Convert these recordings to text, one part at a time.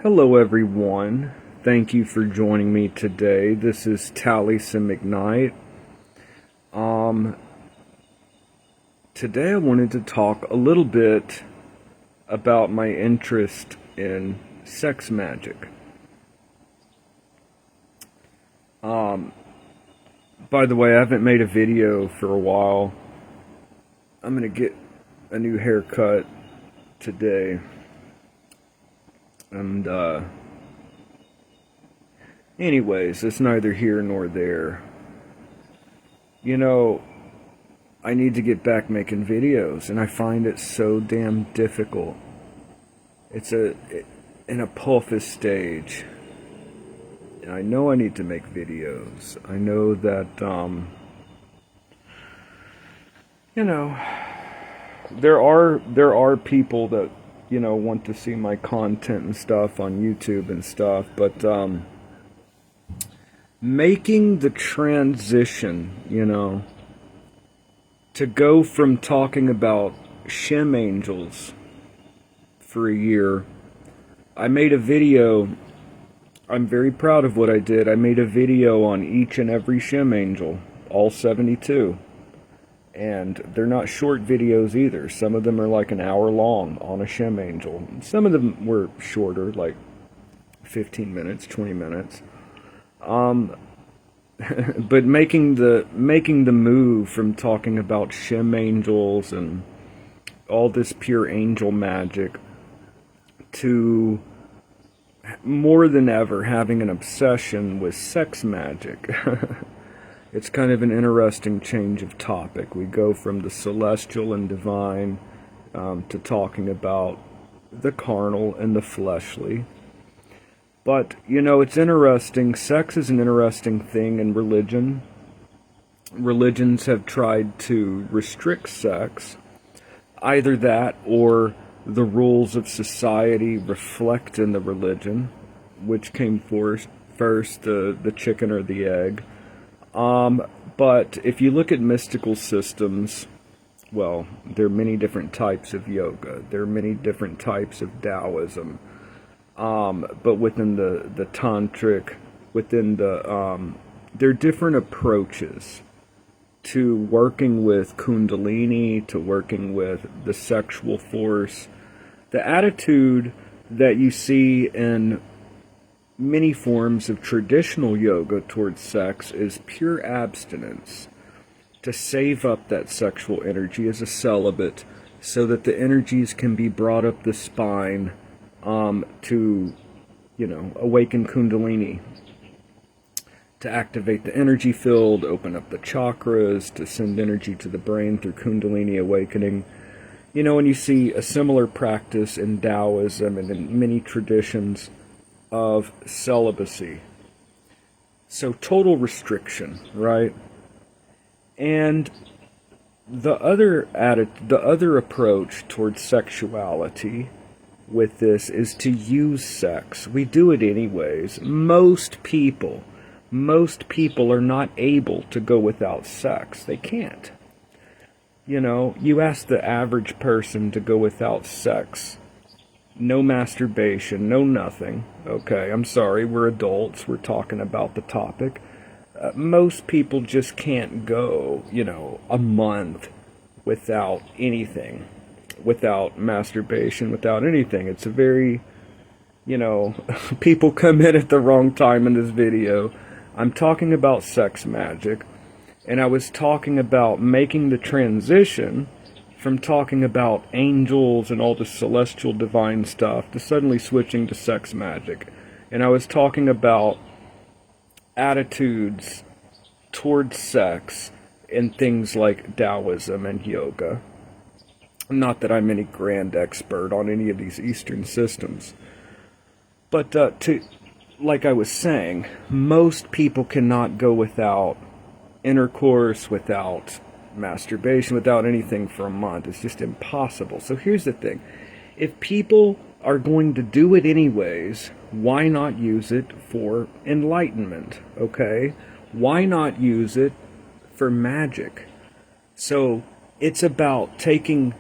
Hello everyone, thank you for joining me today. This is Symbolism Ignite. Today I wanted to talk a little bit about my interest in sex magic. By the way, I haven't made a video for a while. I'm gonna get a new haircut today. And, anyways, it's neither here nor there. You know, I need to get back making videos, and I find it so damn difficult. It's in a pulpus stage. And I know I need to make videos. I know that, there are people that want to see my content and stuff on YouTube and stuff, but making the transition, to go from talking about shim angels for a year. I made a video. I'm very proud of what I did. I made a video on each and every shim angel, all 72. And they're not short videos either. Some of them are like an hour long on a shim angel. Some of them were shorter, like 15 minutes, 20 minutes. But making the move from talking about shim angels and all this pure angel magic to more than ever having an obsession with sex magic. It's kind of an interesting change of topic. We go from the celestial and divine to talking about the carnal and the fleshly. But, it's interesting. Sex is an interesting thing in religion. Religions have tried to restrict sex. Either that or the rules of society reflect in the religion. Which came first, the chicken or the egg? But if you look at mystical systems, well, there are many different types of yoga. There are many different types of Taoism. But within the tantric, there are different approaches to working with kundalini, to working with the sexual force. The attitude that you see in many forms of traditional yoga towards sex is pure abstinence, to save up that sexual energy as a celibate so that the energies can be brought up the spine to awaken kundalini, to activate the energy field, open up the chakras, to send energy to the brain through kundalini awakening. And you see a similar practice in Taoism and in many traditions of celibacy. So total restriction, right? And the other approach towards sexuality with this is to use sex. We do it anyways. Most people are not able to go without sex. They can't. You ask the average person to go without sex. No masturbation, no nothing. Okay, I'm sorry, we're adults, we're talking about the topic. Most people just can't go, a month without anything, without masturbation, without anything. It's a very, people come in at the wrong time in this video. I'm talking about sex magic, and I was talking about making the transition from talking about angels and all the celestial divine stuff to suddenly switching to sex magic. And I was talking about attitudes towards sex in things like Taoism and yoga. Not that I'm any grand expert on any of these Eastern systems. But like I was saying, most people cannot go without intercourse, without masturbation, without anything for a month. It's just impossible. So here's the thing. If people are going to do it anyways, why not use it for enlightenment, okay? Why not use it for magic? So it's about taking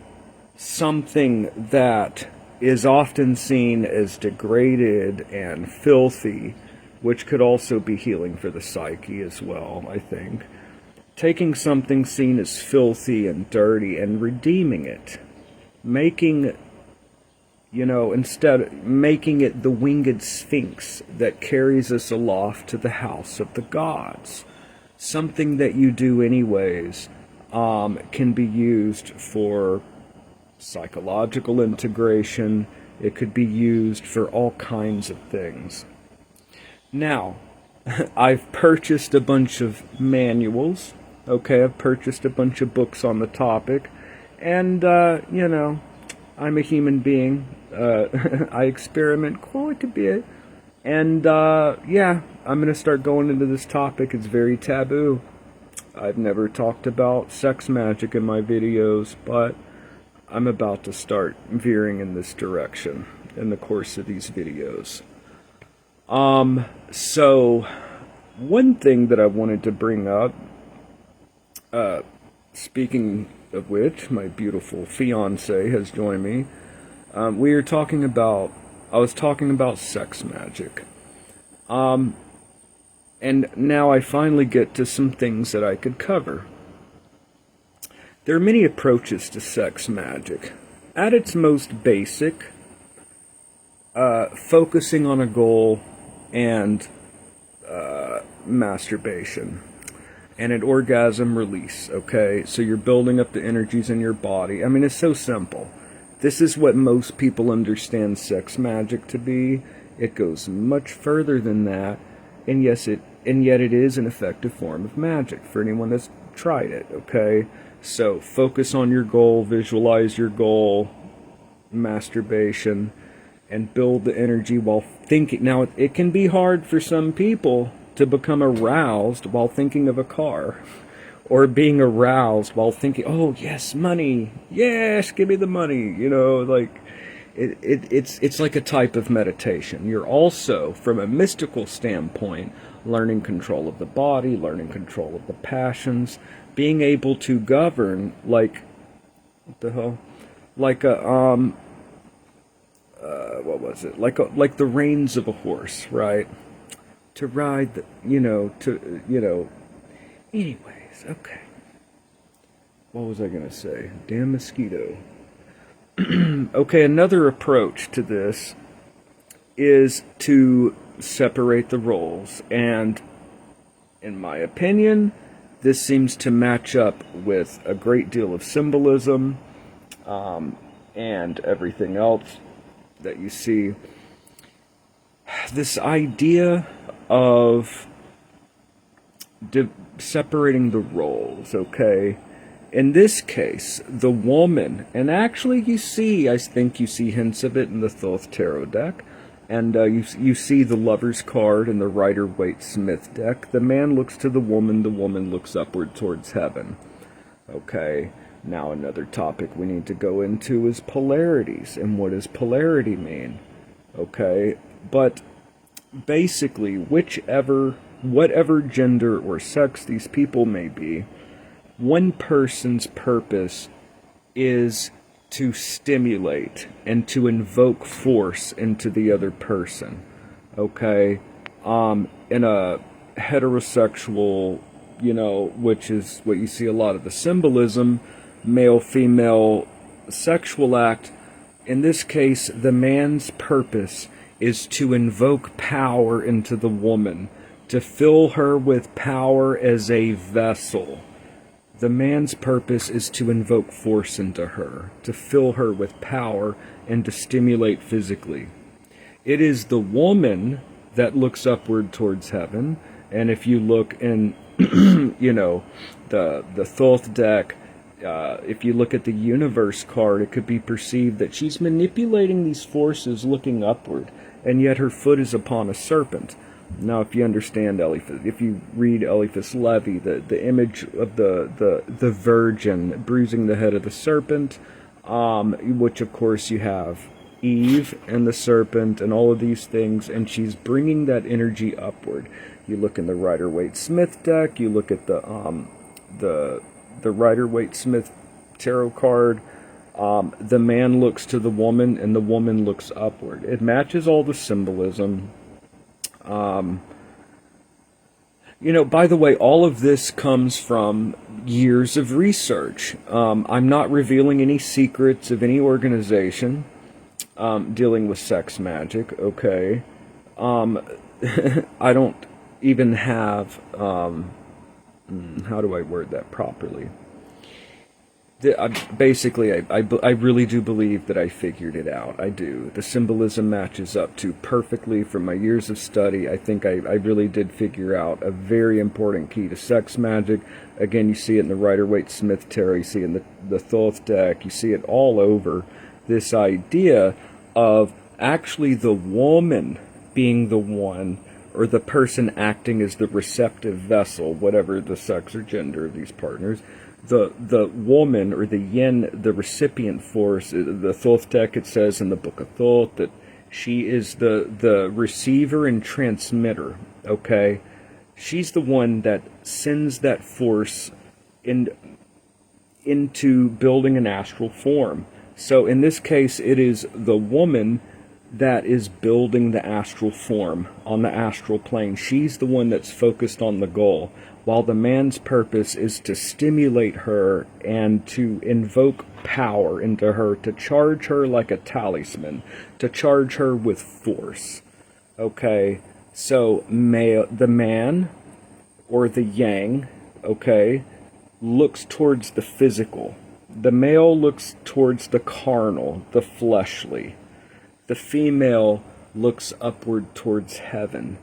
something that is often seen as degraded and filthy, which could also be healing for the psyche as well, I think. Taking something seen as filthy and dirty and redeeming it, making, instead, making it the winged sphinx that carries us aloft to the house of the gods. Something that you do anyways can be used for psychological integration. It could be used for all kinds of things. Now, I've purchased a bunch of manuals. Okay, I've purchased a bunch of books on the topic. And, I'm a human being. I experiment quite a bit. And, I'm going to start going into this topic. It's very taboo. I've never talked about sex magic in my videos, but I'm about to start veering in this direction in the course of these videos. So, one thing that I wanted to bring up, speaking of which, my beautiful fiance has joined me. I was talking about sex magic. And now I finally get to some things that I could cover. There are many approaches to sex magic. At its most basic, focusing on a goal and masturbation and an orgasm release, okay? So you're building up the energies in your body. I mean, it's so simple. This is what most people understand sex magic to be. It goes much further than that, and yet it is an effective form of magic for anyone that's tried it, okay? So focus on your goal, visualize your goal, masturbation, and build the energy while thinking. Now, it can be hard for some people to become aroused while thinking of a car, or being aroused while thinking, oh, yes, money, yes, give me the money, it's like a type of meditation. You're also, from a mystical standpoint, learning control of the body, learning control of the passions, being able to govern, like the reins of a horse, right? To ride anyways, okay. What was I going to say? Damn mosquito. Okay, another approach to this is to separate the roles, and in my opinion, this seems to match up with a great deal of symbolism and everything else that you see. This idea of separating the roles, okay? In this case, the woman, and actually I think you see hints of it in the Thoth Tarot deck, and you see the Lover's card in the Rider-Waite-Smith deck. The man looks to the woman looks upward towards heaven. Okay, now another topic we need to go into is polarities, and what does polarity mean? Okay, but basically, whatever gender or sex these people may be, one person's purpose is to stimulate and to invoke force into the other person, okay? In a heterosexual, which is what you see a lot of the symbolism, male-female sexual act, in this case, the man's purpose is to invoke power into the woman, to fill her with power as a vessel. The man's purpose is to invoke force into her, to fill her with power and to stimulate physically. It is the woman that looks upward towards heaven, and if you look in, the Thoth deck, if you look at the universe card, it could be perceived that she's manipulating these forces looking upward, and yet her foot is upon a serpent. Now, if you understand if you read Eliphas Levi, the image of the virgin bruising the head of the serpent, which of course you have Eve and the serpent and all of these things, and she's bringing that energy upward. You look in the Rider-Waite-Smith deck, you look at the Rider-Waite-Smith tarot card, The man looks to the woman, and the woman looks upward. It matches all the symbolism. By the way, all of this comes from years of research. I'm not revealing any secrets of any organization dealing with sex magic, okay? I don't even have, how do I word that properly? Basically, I really do believe that I figured it out. I do. The symbolism matches up to perfectly from my years of study. I think I really did figure out a very important key to sex magic. Again, you see it in the Rider-Waite-Smith Tarot, you see it in the Thoth deck, you see it all over. This idea of actually the woman being the one, or the person acting as the receptive vessel, whatever the sex or gender of these partners. The woman, or the yin, the recipient force, the Thoth deck, it says in the Book of Thoth that she is the receiver and transmitter, okay? She's the one that sends that force into building an astral form. So in this case, it is the woman that is building the astral form on the astral plane. She's the one that's focused on the goal, while the man's purpose is to stimulate her and to invoke power into her, to charge her like a talisman, to charge her with force. Okay, so the man, or the yang, okay, looks towards the physical. The male looks towards the carnal, the fleshly. The female looks upward towards heaven.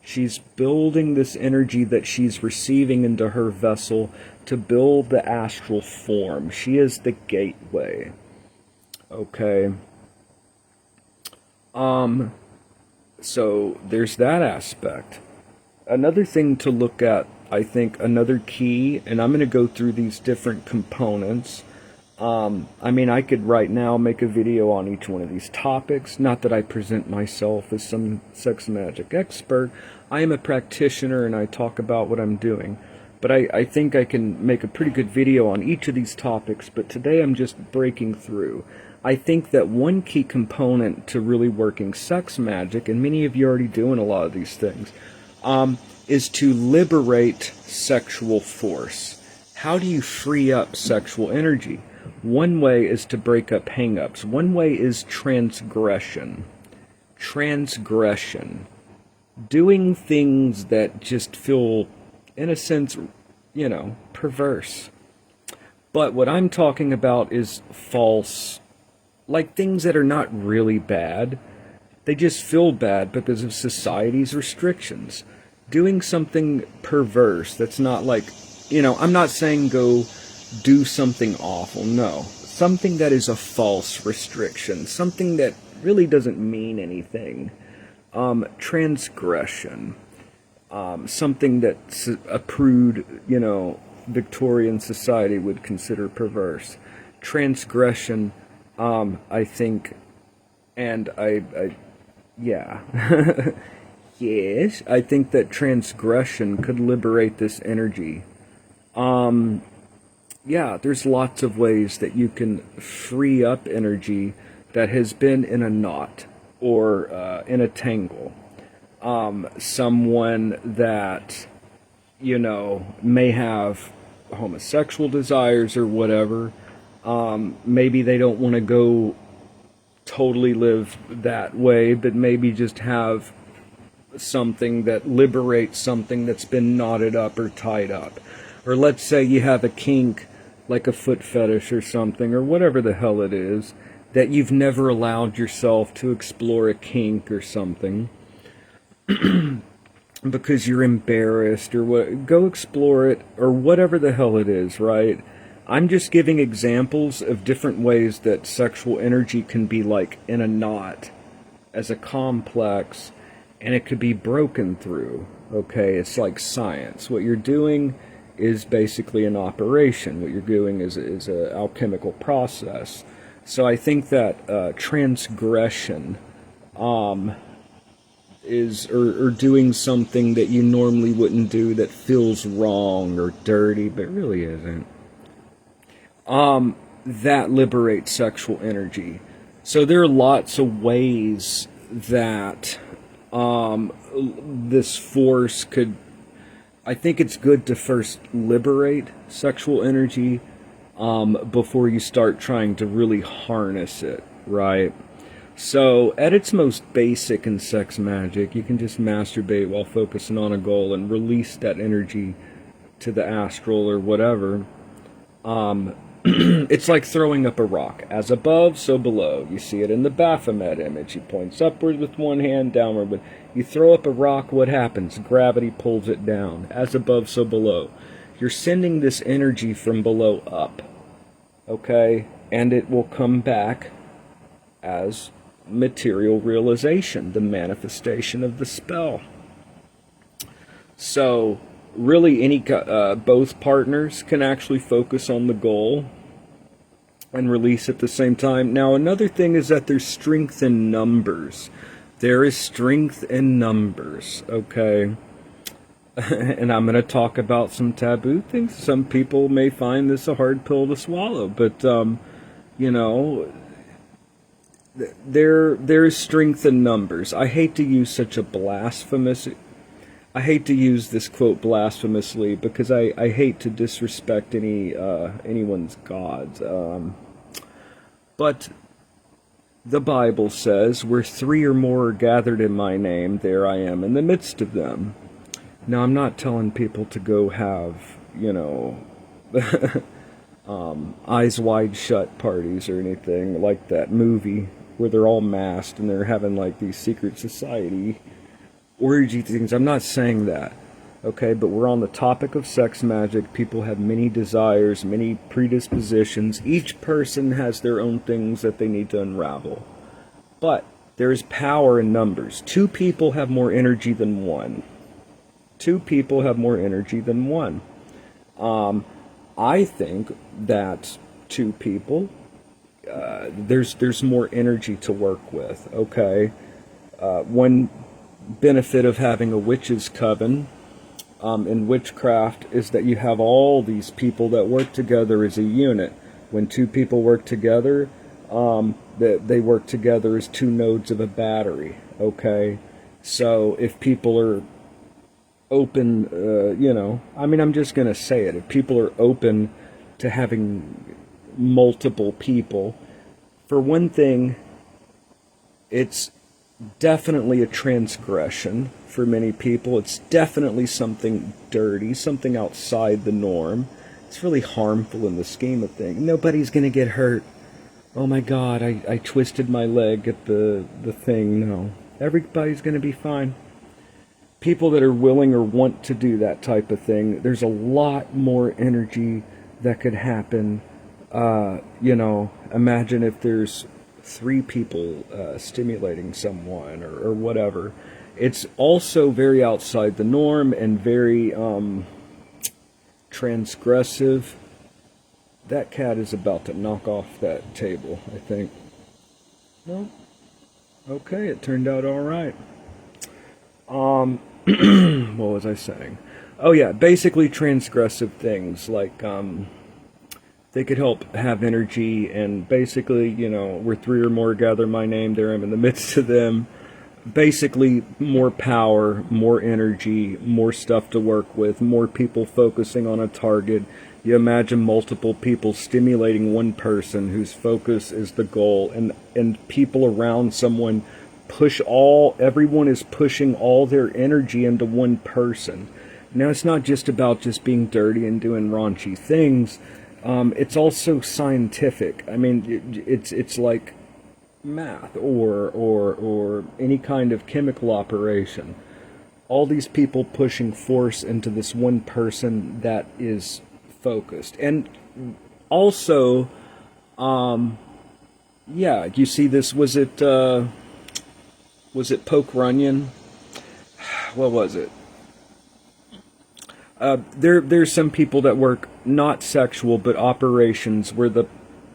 She's building this energy that she's receiving into her vessel to build the astral form. She is the gateway. Okay. So there's that aspect. Another thing to look at, I think, another key, and I'm going to go through these different components. I could right now make a video on each one of these topics. Not that I present myself as some sex magic expert. I am a practitioner and I talk about what I'm doing. But I think I can make a pretty good video on each of these topics, but today I'm just breaking through. I think that one key component to really working sex magic, and many of you are already doing a lot of these things, is to liberate sexual force. How do you free up sexual energy? One way is to break up hang-ups. One way is transgression. Transgression. Doing things that just feel, in a sense, perverse. But what I'm talking about is false, like things that are not really bad. They just feel bad because of society's restrictions. Doing something perverse that's not like, I'm not saying go do something awful, no. Something that is a false restriction, something that really doesn't mean anything. Transgression, something that a prude, Victorian society would consider perverse. Transgression, I think, and yeah. Yes, I think that transgression could liberate this energy. Yeah, there's lots of ways that you can free up energy that has been in a knot or in a tangle. Someone that, may have homosexual desires or whatever, maybe they don't want to go totally live that way, but maybe just have something that liberates something that's been knotted up or tied up. Or let's say you have a kink, like a foot fetish or something, or whatever the hell it is, that you've never allowed yourself to explore a kink or something because you're embarrassed or what. Go explore it, or whatever the hell it is, right? I'm just giving examples of different ways that sexual energy can be like in a knot as a complex, and it could be broken through. Okay, it's like science. What you're doing is basically an operation. What you're doing is an alchemical process. So I think that transgression is or doing something that you normally wouldn't do that feels wrong or dirty, but really isn't. that liberates sexual energy. So there are lots of ways that this force could. I think it's good to first liberate sexual energy before you start trying to really harness it, right? So, at its most basic in sex magic, you can just masturbate while focusing on a goal and release that energy to the astral or whatever. It's like throwing up a rock. As above, so below. You see it in the Baphomet image. He points upward with one hand, downward. But you throw up a rock, what happens? Gravity pulls it down. As above, so below. You're sending this energy from below up. Okay? And it will come back as material realization, the manifestation of the spell. So, really, both partners can actually focus on the goal and release at the same time. Now, another thing is that there's strength in numbers. There is strength in numbers, okay? And I'm going to talk about some taboo things. Some people may find this a hard pill to swallow, but, you know, there is strength in numbers. I hate to use such a I hate to use this quote blasphemously because I hate to disrespect anyone's gods. But the Bible says, where 3 or more are gathered in my name, there I am in the midst of them. Now, I'm not telling people to go have, you know, eyes wide shut parties or anything like that movie where they're all masked and they're having like these secret society orgy things. I'm not saying that, okay? But we're on the topic of sex magic. People have many desires, many predispositions. Each person has their own things that they need to unravel. But there is power in numbers. 2 people have more energy than 1. 2 people have more energy than 1. I think that 2 people, there's more energy to work with, okay? One benefit of having a witch's coven in witchcraft is that you have all these people that work together as a unit. When 2 people work together, they work together as 2 nodes of a battery, okay? So if people are open, you know, I mean, I'm just going to say it. If people are open to having multiple people, for one thing, it's definitely a transgression for many people. It's definitely something dirty, something outside the norm. It's really harmful in the scheme of things. Nobody's going to get hurt. Oh my God, I twisted my leg at the thing. No, everybody's going to be fine. People that are willing or want to do that type of thing, there's a lot more energy that could happen. You know, imagine if there's 3 people stimulating someone or whatever. It's also very outside the norm and very transgressive. That cat is about to knock off that table, I think. No? Okay, it turned out all right. What was I saying? Oh yeah, basically transgressive things like they could help have energy, and basically, you know, where 3 or more gather my name, there I am in the midst of them. Basically, more power, more energy, more stuff to work with, more people focusing on a target. You imagine multiple people stimulating one person whose focus is the goal, and people around someone everyone is pushing all their energy into one person. Now, it's not just about just being dirty and doing raunchy things. It's also scientific. I mean, it's like math or any kind of chemical operation. All these people pushing force into this one person that is focused. And also, yeah, you see this, was it Poke Runyon? What was it? There's some people that work not sexual but operations where the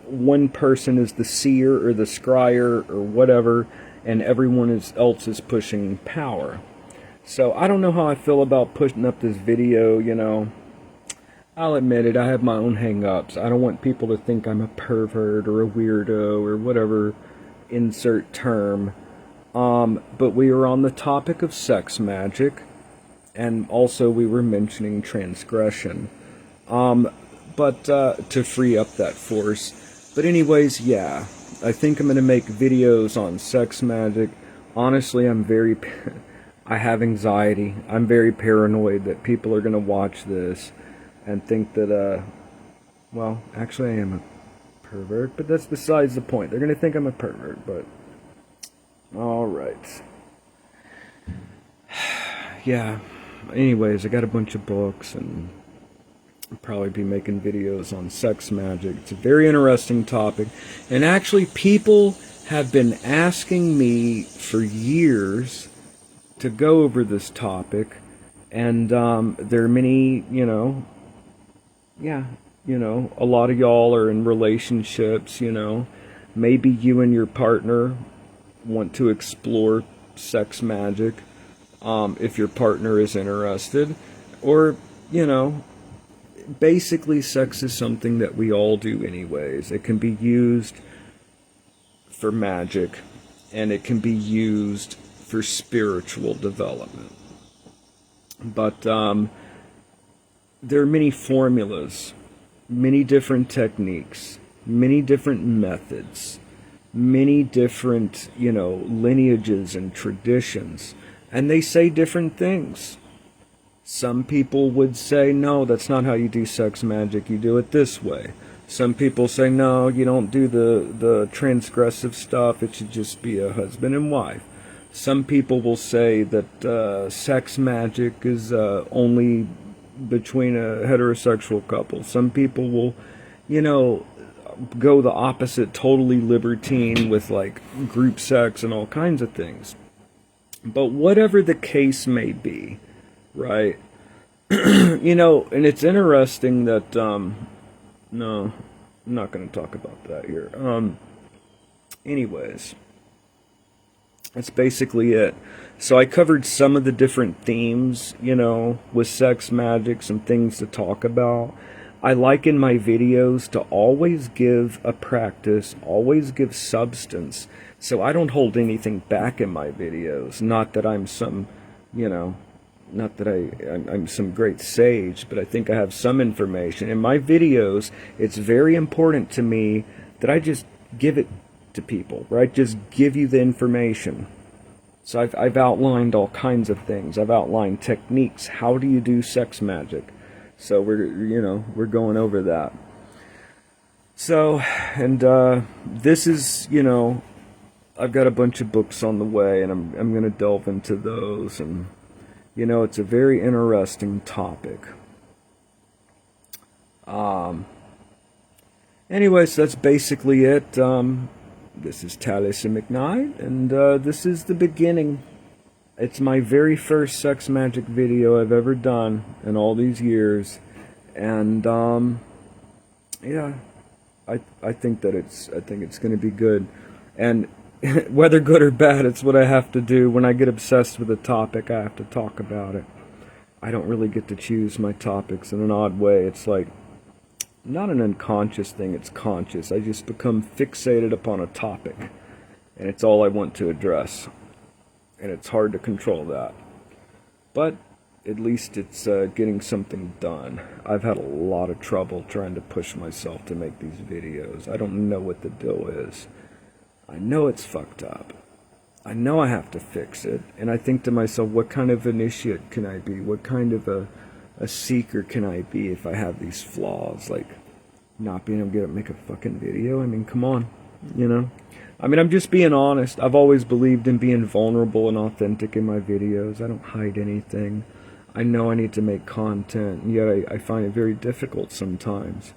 one person is the seer or the scryer or whatever, and everyone else is pushing power. So I don't know how I feel about pushing up this video, you know. I'll admit it, I have my own hang-ups. I don't want people to think I'm a pervert or a weirdo or whatever insert term. But we were on the topic of sex magic, and also we were mentioning transgression. But to free up that force. But anyways, yeah, I think I'm going to make videos on sex magic. Honestly, I have anxiety. I'm very paranoid that people are going to watch this and think that, well, actually I am a pervert, but that's besides the point. They're going to think I'm a pervert, but alright. Yeah, anyways, I got a bunch of books, and I'll probably be making videos on sex magic. It's a very interesting topic, and actually people have been asking me for years to go over this topic, and there are many, a lot of y'all are in relationships, maybe you and your partner want to explore sex magic, if your partner is interested, or, basically sex is something that we all do anyways. It can be used for magic, and it can be used for spiritual development. But there are many formulas, many different techniques, many different methods, many different, lineages and traditions, and they say different things. Some people would say, no, that's not how you do sex magic, you do it this way. Some people say, no, you don't do the transgressive stuff, it should just be a husband and wife. Some people will say that sex magic is only between a heterosexual couple. Some people will, go the opposite, totally libertine with like group sex and all kinds of things. But whatever the case may be, right? And it's interesting that, no, I'm not going to talk about that here. Anyways, that's basically it. So I covered some of the different themes, with sex magic, some things to talk about. I like in my videos to always give a practice, always give substance. So I don't hold anything back in my videos. Not that I'm some, not that I'm some great sage, but I think I have some information. In my videos, it's very important to me that I just give it to people, right? Just give you the information. So I've outlined all kinds of things. I've outlined techniques. How do you do sex magic? So we're going over that. So, and this is, I've got a bunch of books on the way, and I'm going to delve into those, and it's a very interesting topic. Anyways, that's basically it. This is Taliesin McKnight, and this is the beginning. It's my very first sex magic video I've ever done in all these years, and yeah, I think it's going to be good, and whether good or bad, it's what I have to do. When I get obsessed with a topic, I have to talk about it. I don't really get to choose my topics in an odd way. It's like not an unconscious thing, it's conscious. I just become fixated upon a topic, and it's all I want to address. And it's hard to control that. But at least it's getting something done. I've had a lot of trouble trying to push myself to make these videos. I don't know what the deal is. I know it's fucked up. I know I have to fix it. And I think to myself, what kind of initiate can I be? What kind of a seeker can I be if I have these flaws? Like, not being able to make a fucking video? I mean, come on, I mean, I'm just being honest. I've always believed in being vulnerable and authentic in my videos. I don't hide anything. I know I need to make content, and yet I find it very difficult sometimes.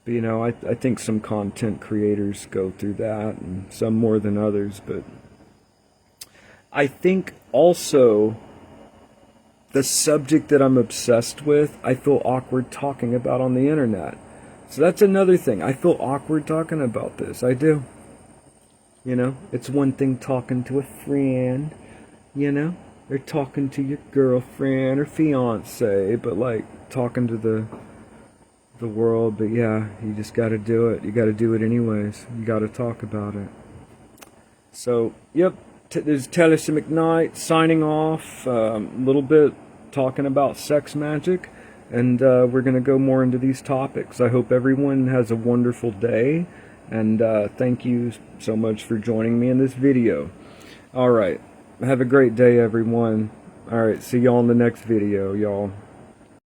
But, I think some content creators go through that, and some more than others. But I think also the subject that I'm obsessed with, I feel awkward talking about on the internet. So that's another thing. I feel awkward talking about this. I do. It's one thing talking to a friend, or talking to your girlfriend or fiance, but like talking to the the world, but yeah, you just got to do it. You got to do it anyways. You got to talk about it. So, yep, there's Tellison McKnight signing off, a little bit talking about sex magic, and we're going to go more into these topics. I hope everyone has a wonderful day, and thank you so much for joining me in this video. Alright, have a great day, everyone. Alright, see y'all in the next video, y'all.